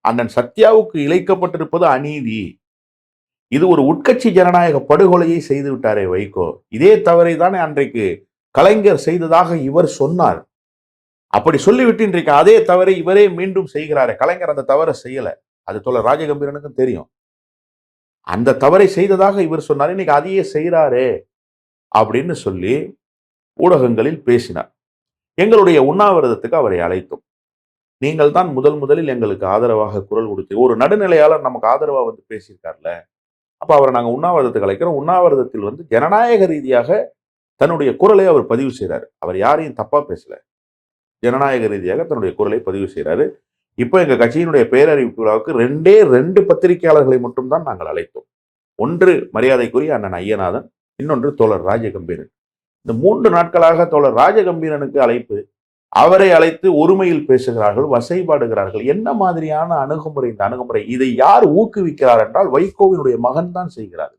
அண்ணன் சத்யாவுக்கு இழைக்கப்பட்டிருப்பது அநீதி. இது ஒரு உட்கட்சி ஜனநாயக படுகொலையை செய்து விட்டாரே வைகோ. இதே தவறை தானே அன்றைக்கு கலைஞர் செய்ததாக இவர் சொன்னார். அப்படி சொல்லிவிட்டு இன்றைக்கு அதே தவறை இவரே மீண்டும் செய்கிறாரே. கலைஞர் அந்த தவறை செய்யல, அது தோழர் ராஜகம்பீரனுக்கும் தெரியும். அந்த தவறை செய்ததாக இவர் சொன்னார், இன்னைக்கு அதையே செய்கிறாரே அப்படின்னு சொல்லி ஊடகங்களில் பேசினார். எங்களுடைய உண்ணாவிரதத்துக்கு அவரை அழைத்தோம். நீங்கள் தான் முதலில் எங்களுக்கு ஆதரவாக குரல் கொடுத்து ஒரு நடுநிலையாளர் நமக்கு ஆதரவா வந்து பேசியிருக்காருல்ல, அப்ப அவரை நாங்க உண்ணாவிரதத்துக்கு அழைக்கிறோம். உண்ணாவிரதத்தில் வந்து ஜனநாயக ரீதியாக தன்னுடைய குரலை அவர் பதிவு செய்கிறார். அவர் யாரையும் தப்பா பேசல, ஜனநாயக ரீதியாக தன்னுடைய குரலை பதிவு செய்கிறாரு. இப்போ எங்க கட்சியினுடைய பேரறிவிப்பு விழாவுக்கு 2 பத்திரிகையாளர்களை மட்டும்தான் நாங்கள் அழைத்தோம். ஒன்று மரியாதைக்குரிய அண்ணன் ஐயநாதன், இன்னொன்று தோழர் ராஜகம்பீரன். இந்த 3 நாட்களாக தோழர் ராஜகம்பீரனுக்கு அழைப்பு, அவரை அழைத்து ஒருமையில் பேசுகிறார்கள், வசைபாடுகிறார்கள். என்ன மாதிரியான அணுகுமுறை இந்த அணுகுமுறை? இதை யார் ஊக்குவிக்கிறார் என்றால் வைகோவினுடைய மகன் தான் செய்கிறார்.